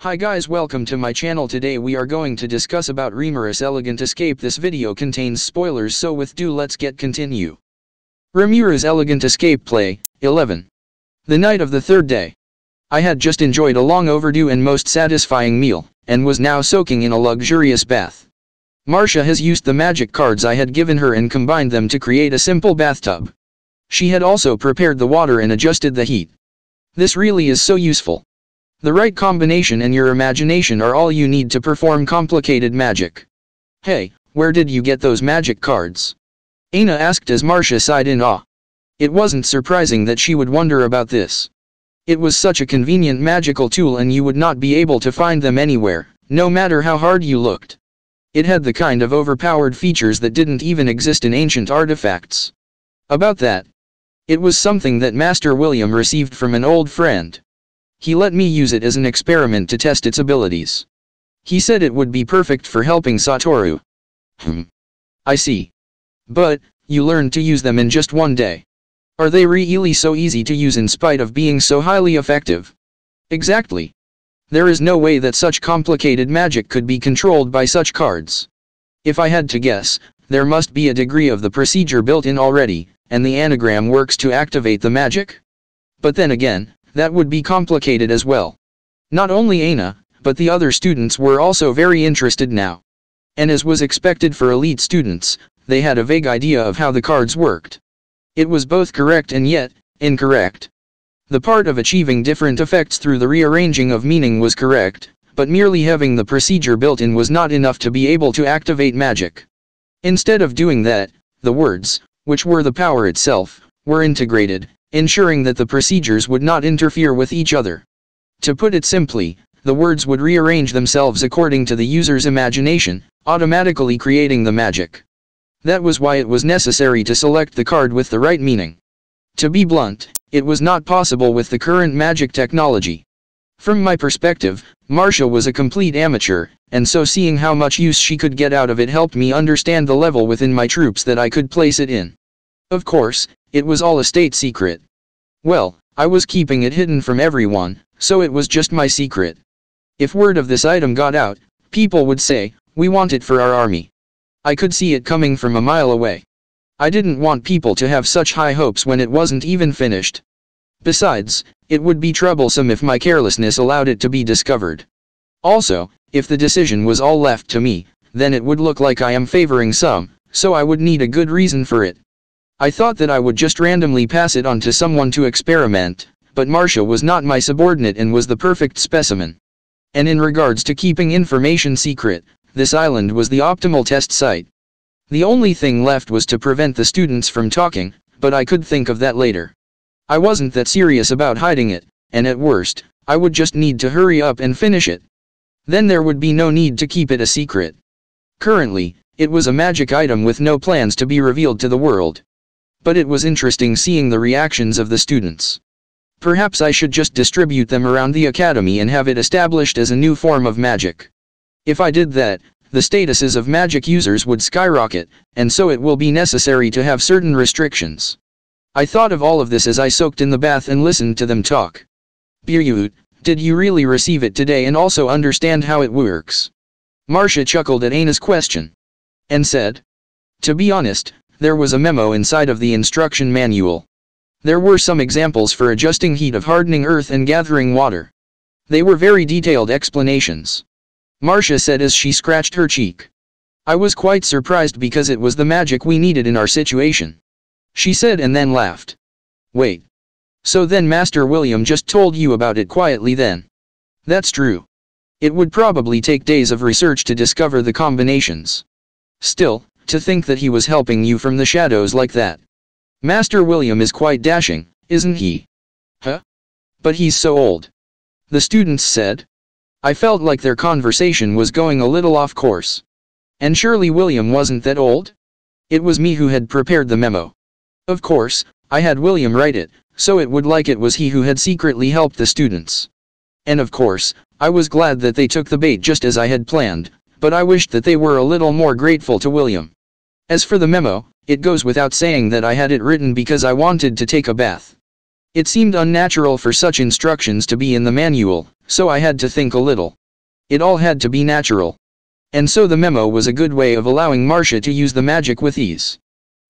Hi guys, welcome to my channel. Today we are going to discuss about Rimuru's Elegant Escape. This video contains spoilers, so let's get continue. Rimuru's Elegant Escape Play 11. The night of the third day. I had just enjoyed a long overdue and most satisfying meal, and was now soaking in a luxurious bath. Marcia has used the magic cards I had given her and combined them to create a simple bathtub. She had also prepared the water and adjusted the heat. This really is so useful. The right combination and your imagination are all you need to perform complicated magic. Hey, where did you get those magic cards? Aina asked as Marcia sighed in awe. It wasn't surprising that she would wonder about this. It was such a convenient magical tool and you would not be able to find them anywhere, no matter how hard you looked. It had the kind of overpowered features that didn't even exist in ancient artifacts. About that. It was something that Master William received from an old friend. He let me use it as an experiment to test its abilities. He said it would be perfect for helping Satoru. I see. But, you learned to use them in just one day. Are they really so easy to use in spite of being so highly effective? Exactly. There is no way that such complicated magic could be controlled by such cards. If I had to guess, there must be a degree of the procedure built in already, and the anagram works to activate the magic? But then again, that would be complicated as well. Not only Aina, but the other students were also very interested now. And as was expected for elite students, they had a vague idea of how the cards worked. It was both correct and yet incorrect. The part of achieving different effects through the rearranging of meaning was correct, but merely having the procedure built in was not enough to be able to activate magic. Instead of doing that, the words, which were the power itself, were integrated, ensuring that the procedures would not interfere with each other. To put it simply, the words would rearrange themselves according to the user's imagination, automatically creating the magic. That was why it was necessary to select the card with the right meaning. To be blunt, it was not possible with the current magic technology. From my perspective, Marcia was a complete amateur, and so seeing how much use she could get out of it helped me understand the level within my troops that I could place it in. Of course, it was all a state secret. Well, I was keeping it hidden from everyone, so it was just my secret. If word of this item got out, people would say, "We want it for our army." I could see it coming from a mile away. I didn't want people to have such high hopes when it wasn't even finished. Besides, it would be troublesome if my carelessness allowed it to be discovered. Also, if the decision was all left to me, then it would look like I am favoring some, so I would need a good reason for it. I thought that I would just randomly pass it on to someone to experiment, but Marcia was not my subordinate and was the perfect specimen. And in regards to keeping information secret, this island was the optimal test site. The only thing left was to prevent the students from talking, but I could think of that later. I wasn't that serious about hiding it, and at worst, I would just need to hurry up and finish it. Then there would be no need to keep it a secret. Currently, it was a magic item with no plans to be revealed to the world. But it was interesting seeing the reactions of the students. Perhaps I should just distribute them around the academy and have it established as a new form of magic. If I did that, the statuses of magic users would skyrocket, and so it will be necessary to have certain restrictions. I thought of all of this as I soaked in the bath and listened to them talk. Birut, did you really receive it today and also understand how it works? Marcia chuckled at Aina's question. And said, to be honest, there was a memo inside of the instruction manual. There were some examples for adjusting heat of hardening earth and gathering water. They were very detailed explanations. Marcia said as she scratched her cheek. I was quite surprised because it was the magic we needed in our situation. She said and then laughed. Wait. So then Master William just told you about it quietly then? That's true. It would probably take days of research to discover the combinations. Still, to think that he was helping you from the shadows like that. Master William is quite dashing, isn't he? Huh? But he's so old. The students said. I felt like their conversation was going a little off course. And surely William wasn't that old? It was me who had prepared the memo. Of course, I had William write it, so it would like it was he who had secretly helped the students. And of course, I was glad that they took the bait just as I had planned, but I wished that they were a little more grateful to William. As for the memo, it goes without saying that I had it written because I wanted to take a bath. It seemed unnatural for such instructions to be in the manual, so I had to think a little. It all had to be natural. And so the memo was a good way of allowing Marcia to use the magic with ease.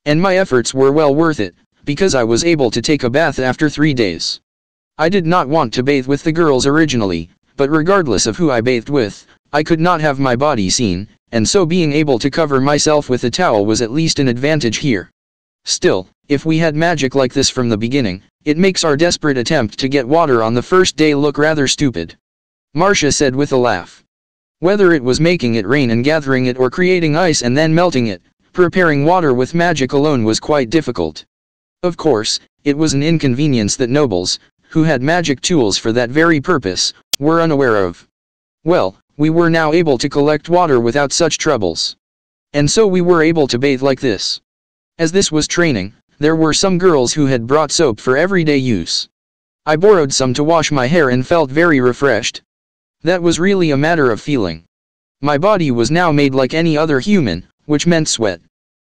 And my efforts were well worth it, because I was able to take a bath after 3 days. I did not want to bathe with the girls originally, but regardless of who I bathed with, I could not have my body seen, and so being able to cover myself with a towel was at least an advantage here. Still, if we had magic like this from the beginning, it makes our desperate attempt to get water on the first day look rather stupid. Marcia said with a laugh. Whether it was making it rain and gathering it or creating ice and then melting it, preparing water with magic alone was quite difficult. Of course, it was an inconvenience that nobles, who had magic tools for that very purpose, were unaware of. Well, we were now able to collect water without such troubles. And so we were able to bathe like this. As this was training, there were some girls who had brought soap for everyday use. I borrowed some to wash my hair and felt very refreshed. That was really a matter of feeling. My body was now made like any other human, which meant sweat.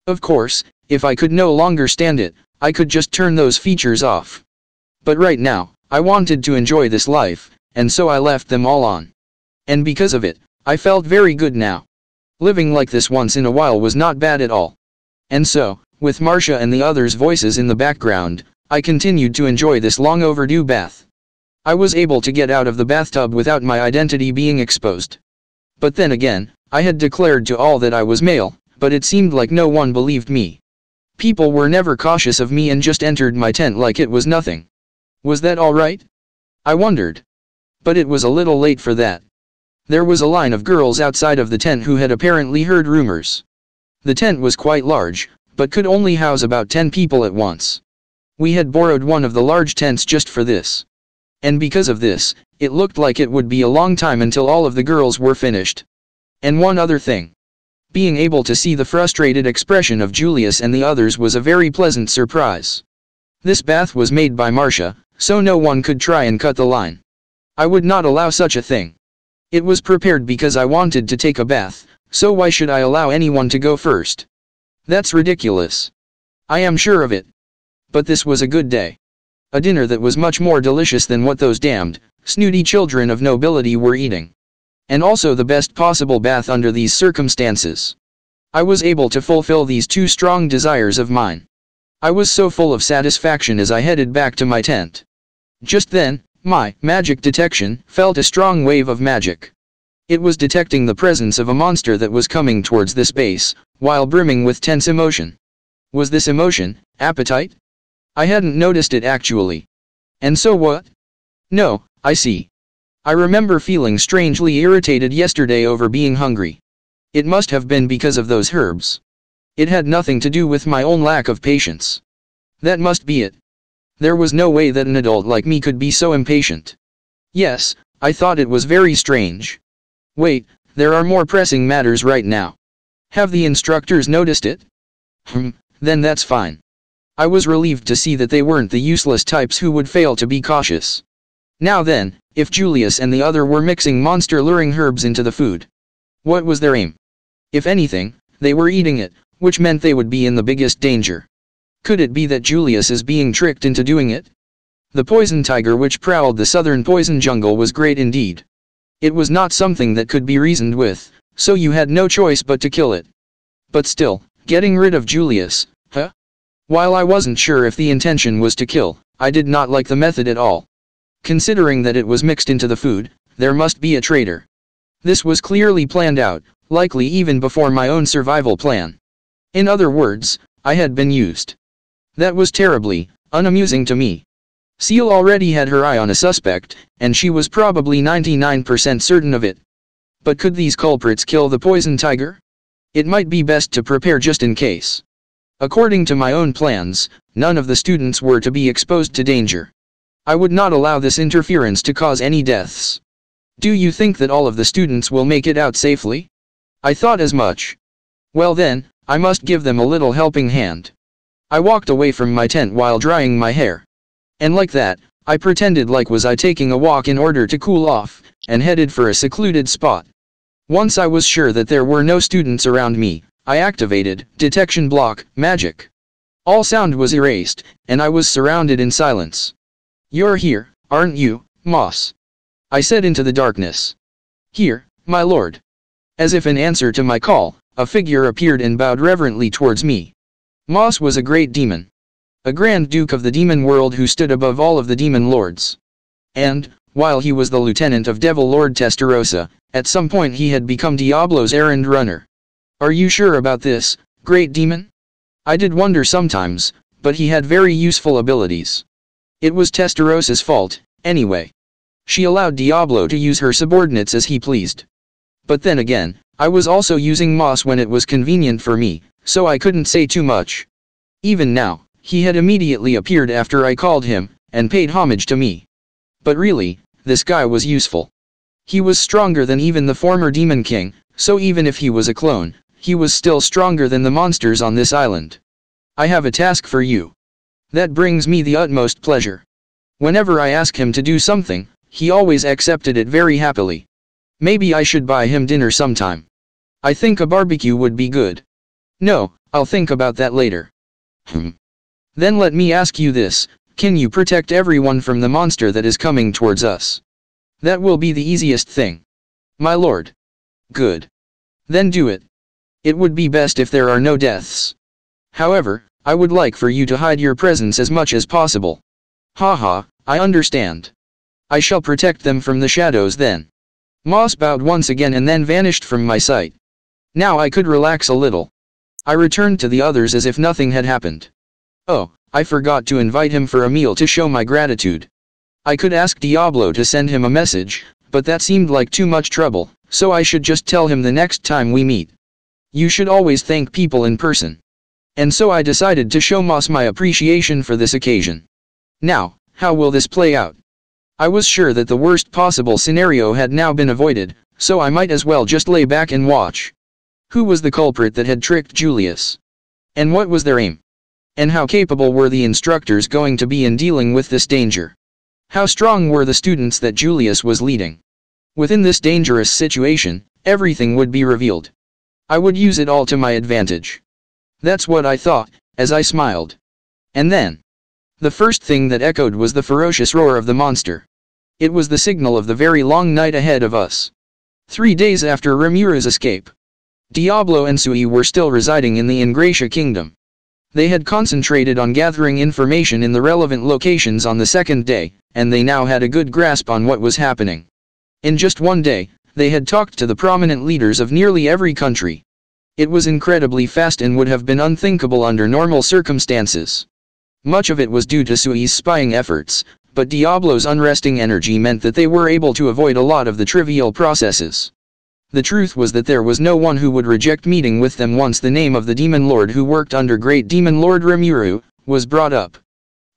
Of course, if I could no longer stand it, I could just turn those features off. But right now, I wanted to enjoy this life, and so I left them all on. And because of it, I felt very good now. Living like this once in a while was not bad at all. And so, with Marcia and the others' voices in the background, I continued to enjoy this long overdue bath. I was able to get out of the bathtub without my identity being exposed. But then again, I had declared to all that I was male, but it seemed like no one believed me. People were never cautious of me and just entered my tent like it was nothing. Was that all right? I wondered. But it was a little late for that. There was a line of girls outside of the tent who had apparently heard rumors. The tent was quite large, but could only house about 10 people at once. We had borrowed one of the large tents just for this. And because of this, it looked like it would be a long time until all of the girls were finished. And one other thing. Being able to see the frustrated expression of Julius and the others was a very pleasant surprise. This bath was made by Marcia, so no one could try and cut the line. I would not allow such a thing. It was prepared because I wanted to take a bath, so why should I allow anyone to go first? That's ridiculous. I am sure of it. But this was a good day. A dinner that was much more delicious than what those damned, snooty children of nobility were eating. And also the best possible bath under these circumstances. I was able to fulfill these two strong desires of mine. I was so full of satisfaction as I headed back to my tent. Just then, my magic detection felt a strong wave of magic. It was detecting the presence of a monster that was coming towards this base, while brimming with tense emotion. Was this emotion appetite? I hadn't noticed it actually. And so what? No, I see. I remember feeling strangely irritated yesterday over being hungry. It must have been because of those herbs. It had nothing to do with my own lack of patience. That must be it. There was no way that an adult like me could be so impatient. Yes, I thought it was very strange. Wait, there are more pressing matters right now. Have the instructors noticed it? Then that's fine. I was relieved to see that they weren't the useless types who would fail to be cautious. Now then, if Julius and the other were mixing monster-luring herbs into the food, what was their aim? If anything, they were eating it, which meant they would be in the biggest danger. Could it be that Julius is being tricked into doing it? The poison tiger which prowled the southern poison jungle was great indeed. It was not something that could be reasoned with, so you had no choice but to kill it. But still, getting rid of Julius, huh? While I wasn't sure if the intention was to kill, I did not like the method at all. Considering that it was mixed into the food, there must be a traitor. This was clearly planned out, likely even before my own survival plan. In other words, I had been used. That was terribly unamusing to me. Seal already had her eye on a suspect, and she was probably 99% certain of it. But could these culprits kill the poison tiger? It might be best to prepare just in case. According to my own plans, none of the students were to be exposed to danger. I would not allow this interference to cause any deaths. Do you think that all of the students will make it out safely? I thought as much. Well then, I must give them a little helping hand. I walked away from my tent while drying my hair. And like that, I pretended like was I taking a walk in order to cool off, and headed for a secluded spot. Once I was sure that there were no students around me, I activated detection block magic. All sound was erased, and I was surrounded in silence. You're here, aren't you, Moss? I said into the darkness. Here, my lord. As if in answer to my call, a figure appeared and bowed reverently towards me. Moss was a great demon. A grand duke of the demon world who stood above all of the demon lords. And, while he was the lieutenant of Devil Lord Testarossa, at some point he had become Diablo's errand runner. Are you sure about this, great demon? I did wonder sometimes, but he had very useful abilities. It was Testarossa's fault, anyway. She allowed Diablo to use her subordinates as he pleased. But then again, I was also using Moss when it was convenient for me, so I couldn't say too much. Even now, he had immediately appeared after I called him, and paid homage to me. But really, this guy was useful. He was stronger than even the former Demon King, so even if he was a clone, he was still stronger than the monsters on this island. I have a task for you. That brings me the utmost pleasure. Whenever I ask him to do something, he always accepted it very happily. Maybe I should buy him dinner sometime. I think a barbecue would be good. No, I'll think about that later. Then let me ask you this, can you protect everyone from the monster that is coming towards us? That will be the easiest thing. My lord. Good. Then do it. It would be best if there are no deaths. However, I would like for you to hide your presence as much as possible. Haha, I understand. I shall protect them from the shadows then. Moss bowed once again and then vanished from my sight. Now I could relax a little. I returned to the others as if nothing had happened. Oh, I forgot to invite him for a meal to show my gratitude. I could ask Diablo to send him a message, but that seemed like too much trouble, so I should just tell him the next time we meet. You should always thank people in person. And so I decided to show Moss my appreciation for this occasion. Now, how will this play out? I was sure that the worst possible scenario had now been avoided, so I might as well just lay back and watch. Who was the culprit that had tricked Julius? And what was their aim? And how capable were the instructors going to be in dealing with this danger? How strong were the students that Julius was leading? Within this dangerous situation, everything would be revealed. I would use it all to my advantage. That's what I thought, as I smiled. And then, the first thing that echoed was the ferocious roar of the monster. It was the signal of the very long night ahead of us. 3 days after Rimuru's escape, Diablo and Sui were still residing in the Ingratia Kingdom. They had concentrated on gathering information in the relevant locations on the second day, and they now had a good grasp on what was happening. In just one day, they had talked to the prominent leaders of nearly every country. It was incredibly fast and would have been unthinkable under normal circumstances. Much of it was due to Sui's spying efforts, but Diablo's unresting energy meant that they were able to avoid a lot of the trivial processes. The truth was that there was no one who would reject meeting with them once the name of the demon lord who worked under Great Demon Lord Rimuru was brought up.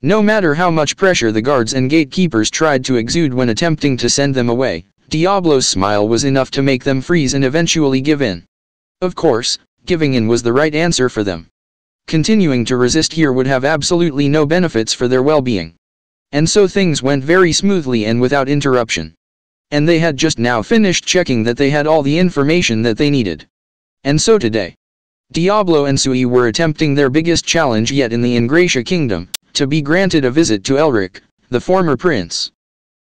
No matter how much pressure the guards and gatekeepers tried to exude when attempting to send them away, Diablo's smile was enough to make them freeze and eventually give in. Of course, giving in was the right answer for them. Continuing to resist here would have absolutely no benefits for their well-being. And so things went very smoothly and without interruption. And they had just now finished checking that they had all the information that they needed. And so today, Diablo and Sui were attempting their biggest challenge yet in the Ingratia Kingdom, to be granted a visit to Elric, the former prince.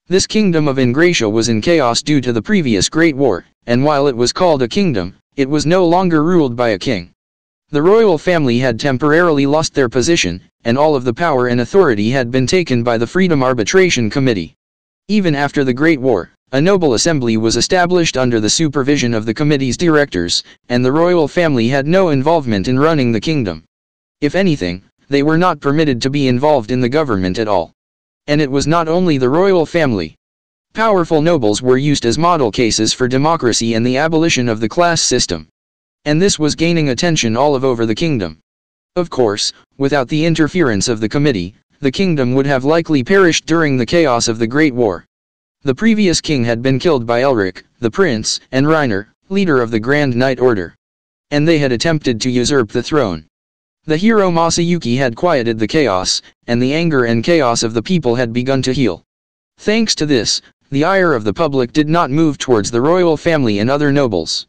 This kingdom of Ingratia was in chaos due to the previous Great War, and while it was called a kingdom, it was no longer ruled by a king. The royal family had temporarily lost their position, and all of the power and authority had been taken by the Freedom Arbitration Committee. Even after the Great War, a noble assembly was established under the supervision of the committee's directors, and the royal family had no involvement in running the kingdom. If anything, they were not permitted to be involved in the government at all. And it was not only the royal family. Powerful nobles were used as model cases for democracy and the abolition of the class system. And this was gaining attention all over the kingdom. Of course, without the interference of the committee, the kingdom would have likely perished during the chaos of the Great War. The previous king had been killed by Elric, the prince, and Reiner, leader of the Grand Knight Order. And they had attempted to usurp the throne. The hero Masayuki had quieted the chaos, and the anger and chaos of the people had begun to heal. Thanks to this, the ire of the public did not move towards the royal family and other nobles.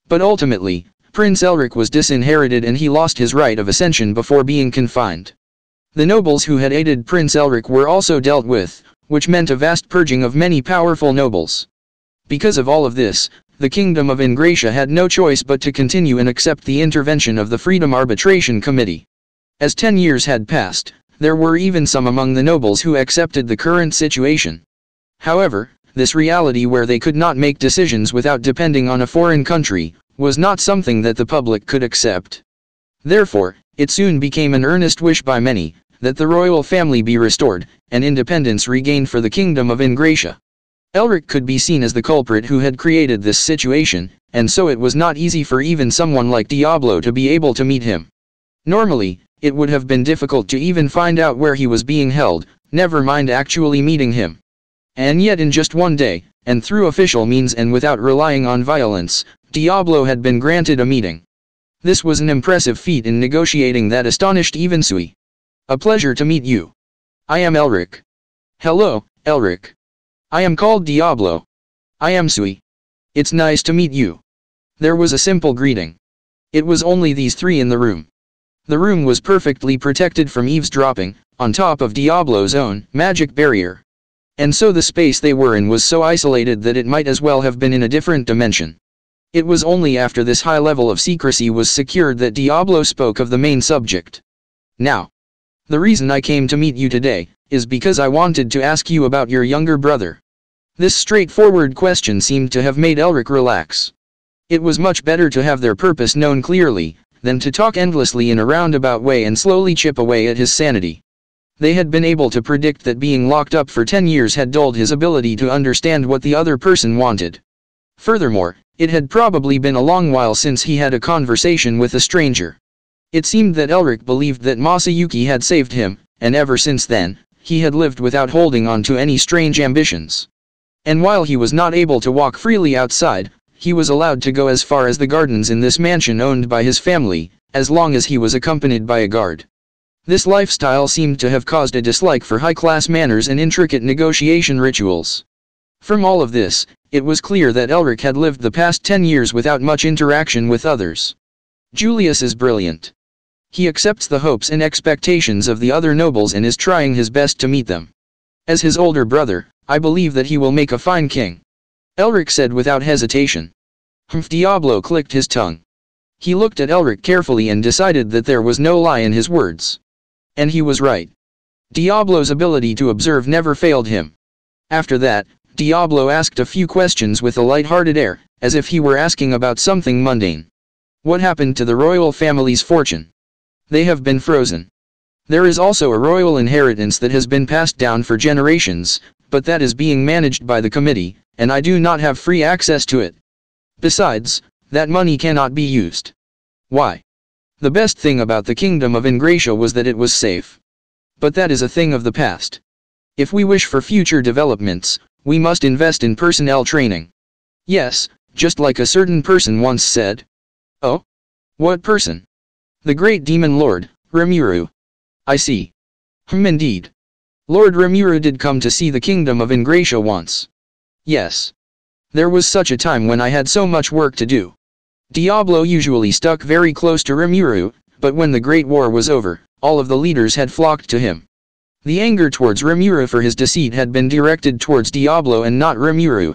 But ultimately, Prince Elric was disinherited and he lost his right of ascension before being confined. The nobles who had aided Prince Elric were also dealt with, which meant a vast purging of many powerful nobles. Because of all of this, the Kingdom of Ingratia had no choice but to continue and accept the intervention of the Freedom Arbitration Committee. As 10 years had passed, there were even some among the nobles who accepted the current situation. However, this reality where they could not make decisions without depending on a foreign country, was not something that the public could accept. Therefore, it soon became an earnest wish by many, that the royal family be restored, and independence regained for the Kingdom of Ingratia. Elric could be seen as the culprit who had created this situation, and so it was not easy for even someone like Diablo to be able to meet him. Normally, it would have been difficult to even find out where he was being held, never mind actually meeting him. And yet in just one day, and through official means and without relying on violence, Diablo had been granted a meeting. This was an impressive feat in negotiating that astonished even Sui. A pleasure to meet you. I am Elric. Hello, Elric. I am called Diablo. I am Sui. It's nice to meet you. There was a simple greeting. It was only these three in the room. The room was perfectly protected from eavesdropping, on top of Diablo's own magic barrier. And so the space they were in was so isolated that it might as well have been in a different dimension. It was only after this high level of secrecy was secured that Diablo spoke of the main subject. Now, the reason I came to meet you today, is because I wanted to ask you about your younger brother. This straightforward question seemed to have made Elric relax. It was much better to have their purpose known clearly, than to talk endlessly in a roundabout way and slowly chip away at his sanity. They had been able to predict that being locked up for 10 years had dulled his ability to understand what the other person wanted. Furthermore, it had probably been a long while since he had a conversation with a stranger. It seemed that Elric believed that Masayuki had saved him, and ever since then, he had lived without holding on to any strange ambitions. And while he was not able to walk freely outside, he was allowed to go as far as the gardens in this mansion owned by his family, as long as he was accompanied by a guard. This lifestyle seemed to have caused a dislike for high-class manners and intricate negotiation rituals. From all of this, it was clear that Elric had lived the past 10 years without much interaction with others. Julius is brilliant. He accepts the hopes and expectations of the other nobles and is trying his best to meet them. As his older brother, I believe that he will make a fine king. Elric said without hesitation. Diablo clicked his tongue. He looked at Elric carefully and decided that there was no lie in his words. And he was right. Diablo's ability to observe never failed him. After that, Diablo asked a few questions with a light-hearted air, as if he were asking about something mundane. What happened to the royal family's fortune? They have been frozen. There is also a royal inheritance that has been passed down for generations, but that is being managed by the committee, and I do not have free access to it. Besides, that money cannot be used. Why? The best thing about the Kingdom of Ingratia was that it was safe. But that is a thing of the past. If we wish for future developments, we must invest in personnel training. Yes, just like a certain person once said. Oh? What person? The great demon lord, Rimuru. I see. Indeed. Lord Rimuru did come to see the Kingdom of Ingratia once. Yes. There was such a time when I had so much work to do. Diablo usually stuck very close to Rimuru, but when the Great War was over, all of the leaders had flocked to him. The anger towards Rimuru for his deceit had been directed towards Diablo and not Rimuru.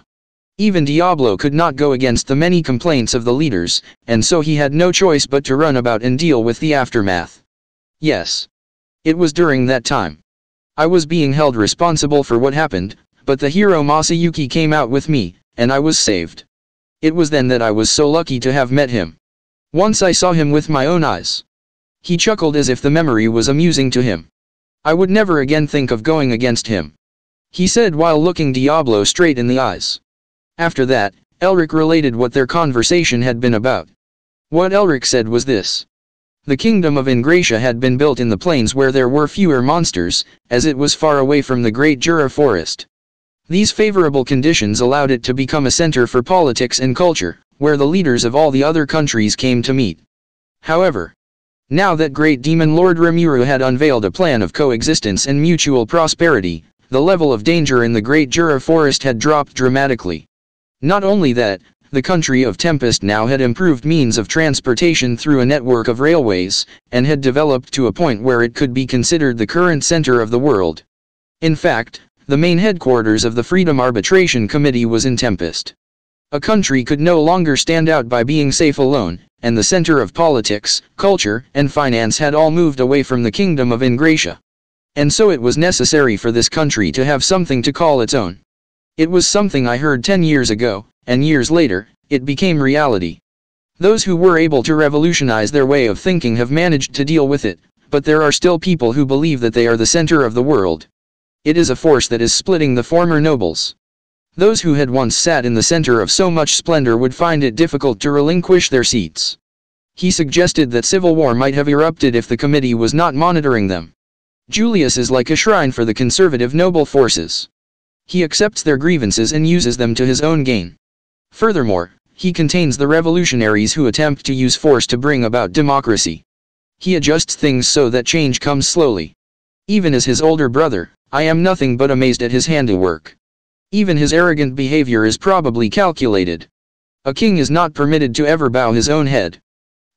Even Diablo could not go against the many complaints of the leaders, and so he had no choice but to run about and deal with the aftermath. Yes. It was during that time. I was being held responsible for what happened, but the hero Masayuki came out with me, and I was saved. It was then that I was so lucky to have met him. Once I saw him with my own eyes. He chuckled as if the memory was amusing to him. I would never again think of going against him. He said while looking Diablo straight in the eyes. After that, Elric related what their conversation had been about. What Elric said was this. The Kingdom of Ingratia had been built in the plains where there were fewer monsters, as it was far away from the Great Jura Forest. These favorable conditions allowed it to become a center for politics and culture, where the leaders of all the other countries came to meet. However, now that Great Demon Lord Rimuru had unveiled a plan of coexistence and mutual prosperity, the level of danger in the Great Jura Forest had dropped dramatically. Not only that, the country of Tempest now had improved means of transportation through a network of railways, and had developed to a point where it could be considered the current center of the world. In fact, The main headquarters of the Freedom Arbitration Committee was in Tempest. A country could no longer stand out by being safe alone, and the center of politics, culture, and finance had all moved away from the kingdom of Ingratia. And so it was necessary for this country to have something to call its own. It was something I heard 10 years ago, and years later, it became reality. Those who were able to revolutionize their way of thinking have managed to deal with it, but there are still people who believe that they are the center of the world. It is a force that is splitting the former nobles. Those who had once sat in the center of so much splendor would find it difficult to relinquish their seats. He suggested that civil war might have erupted if the committee was not monitoring them. Julius is like a shrine for the conservative noble forces. He accepts their grievances and uses them to his own gain. Furthermore, he contains the revolutionaries who attempt to use force to bring about democracy. He adjusts things so that change comes slowly. Even as his older brother, I am nothing but amazed at his handiwork. Even his arrogant behavior is probably calculated. A king is not permitted to ever bow his own head.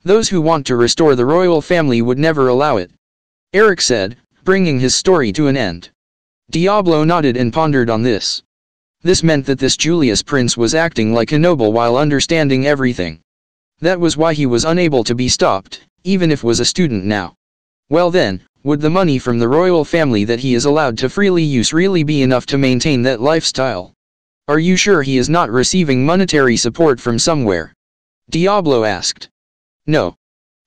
Those who want to restore the royal family would never allow it. Eric said, bringing his story to an end. Diablo nodded and pondered on this. This meant that this Julius prince was acting like a noble while understanding everything. That was why he was unable to be stopped, even if was a student now. Well then, would the money from the royal family that he is allowed to freely use really be enough to maintain that lifestyle? Are you sure he is not receiving monetary support from somewhere? Diablo asked. No.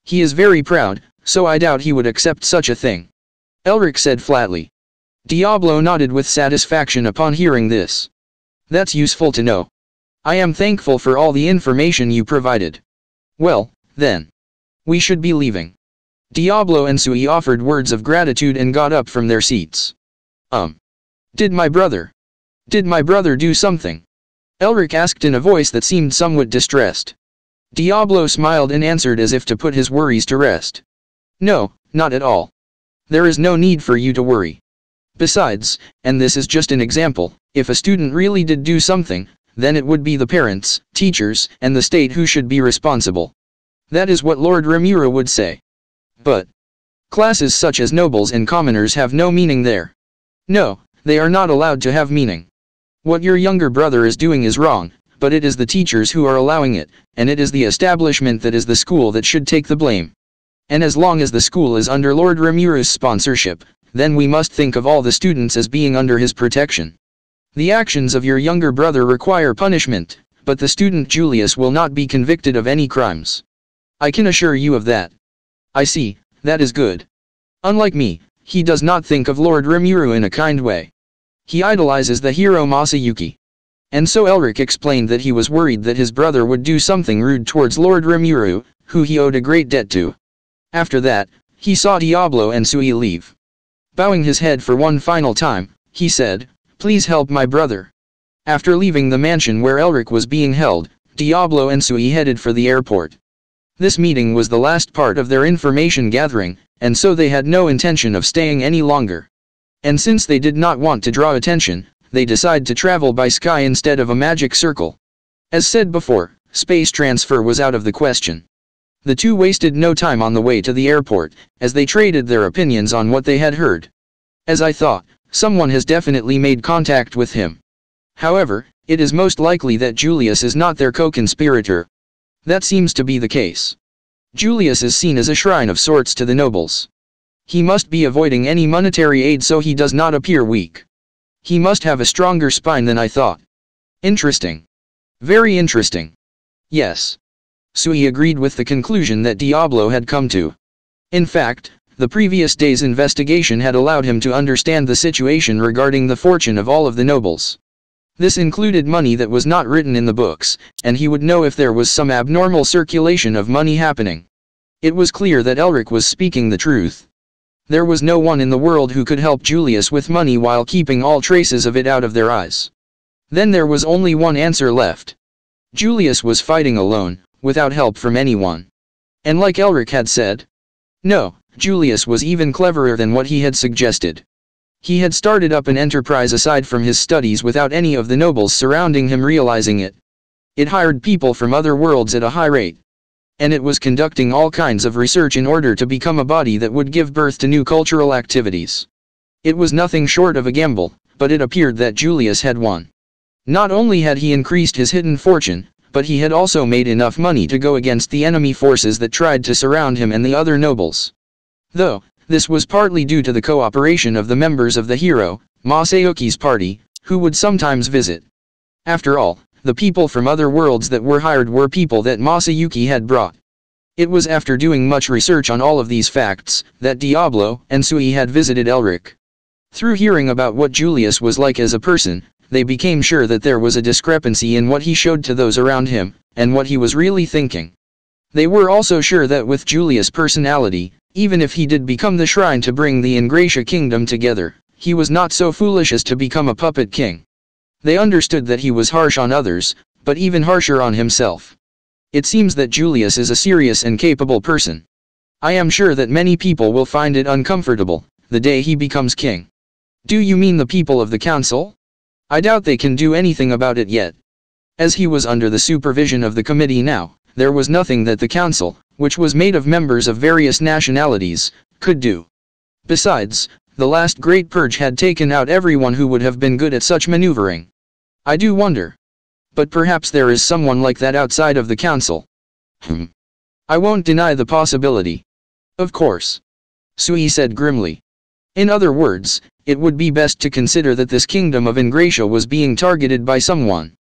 He is very proud, so I doubt he would accept such a thing. Elric said flatly. Diablo nodded with satisfaction upon hearing this. That's useful to know. I am thankful for all the information you provided. Well, then. We should be leaving. Diablo and Sui offered words of gratitude and got up from their seats. Did my brother do something? Elric asked in a voice that seemed somewhat distressed. Diablo smiled and answered as if to put his worries to rest. No, not at all. There is no need for you to worry. Besides, and this is just an example, if a student really did do something, then it would be the parents, teachers, and the state who should be responsible. That is what Lord Rimuru would say. But classes such as nobles and commoners have no meaning there. No, they are not allowed to have meaning. What your younger brother is doing is wrong, but it is the teachers who are allowing it, and it is the establishment that is the school that should take the blame. And as long as the school is under Lord Rimuru's sponsorship, then we must think of all the students as being under his protection. The actions of your younger brother require punishment, but the student Julius will not be convicted of any crimes. I can assure you of that. I see, that is good. Unlike me, he does not think of Lord Rimuru in a kind way. He idolizes the hero Masayuki. And so Elric explained that he was worried that his brother would do something rude towards Lord Rimuru, who he owed a great debt to. After that, he saw Diablo and Sui leave. Bowing his head for one final time, he said, "Please help my brother." After leaving the mansion where Elric was being held, Diablo and Sui headed for the airport. This meeting was the last part of their information gathering, and so they had no intention of staying any longer. And since they did not want to draw attention, they decided to travel by sky instead of a magic circle. As said before, space transfer was out of the question. The two wasted no time on the way to the airport, as they traded their opinions on what they had heard. As I thought, someone has definitely made contact with him. However, it is most likely that Julius is not their co-conspirator. That seems to be the case. Julius is seen as a shrine of sorts to the nobles. He must be avoiding any monetary aid so he does not appear weak. He must have a stronger spine than I thought. Interesting. Very interesting. Yes. Sui agreed with the conclusion that Diablo had come to. In fact, the previous day's investigation had allowed him to understand the situation regarding the fortune of all of the nobles. This included money that was not written in the books, and he would know if there was some abnormal circulation of money happening. It was clear that Elric was speaking the truth. There was no one in the world who could help Julius with money while keeping all traces of it out of their eyes. Then there was only one answer left. Julius was fighting alone, without help from anyone. And like Elric had said, no, Julius was even cleverer than what he had suggested. He had started up an enterprise aside from his studies without any of the nobles surrounding him realizing it. It hired people from other worlds at a high rate. And it was conducting all kinds of research in order to become a body that would give birth to new cultural activities. It was nothing short of a gamble, but it appeared that Julius had won. Not only had he increased his hidden fortune, but he had also made enough money to go against the enemy forces that tried to surround him and the other nobles. Though, this was partly due to the cooperation of the members of the hero, Masayuki's party, who would sometimes visit. After all, the people from other worlds that were hired were people that Masayuki had brought. It was after doing much research on all of these facts, that Diablo and Sui had visited Elric. Through hearing about what Julius was like as a person, they became sure that there was a discrepancy in what he showed to those around him, and what he was really thinking. They were also sure that with Julius' personality, even if he did become the shrine to bring the Ingratia kingdom together, he was not so foolish as to become a puppet king. They understood that he was harsh on others, but even harsher on himself. It seems that Julius is a serious and capable person. I am sure that many people will find it uncomfortable, the day he becomes king. Do you mean the people of the council? I doubt they can do anything about it yet. As he was under the supervision of the committee now, there was nothing that the council, which was made of members of various nationalities, could do. Besides, the last great purge had taken out everyone who would have been good at such maneuvering. I do wonder. But perhaps there is someone like that outside of the council. I won't deny the possibility. Of course. Sui said grimly. In other words, it would be best to consider that this kingdom of Ingratia was being targeted by someone.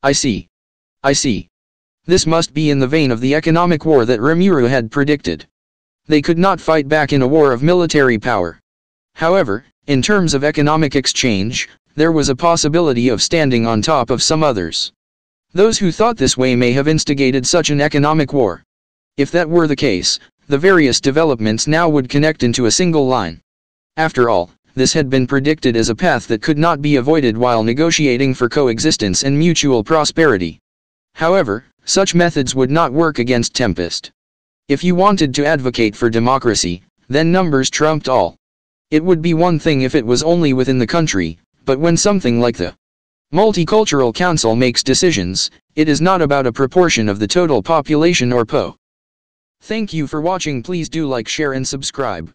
I see. I see. This must be in the vein of the economic war that Rimuru had predicted. They could not fight back in a war of military power. However, in terms of economic exchange, there was a possibility of standing on top of some others. Those who thought this way may have instigated such an economic war. If that were the case, the various developments now would connect into a single line. After all, this had been predicted as a path that could not be avoided while negotiating for coexistence and mutual prosperity. However, such methods would not work against Tempest. If you wanted to advocate for democracy, then numbers trumped all. It would be one thing if it was only within the country, but when something like the Multicultural Council makes decisions, it is not about a proportion of the total population or PO. Thank you for watching. Please do like, share and subscribe.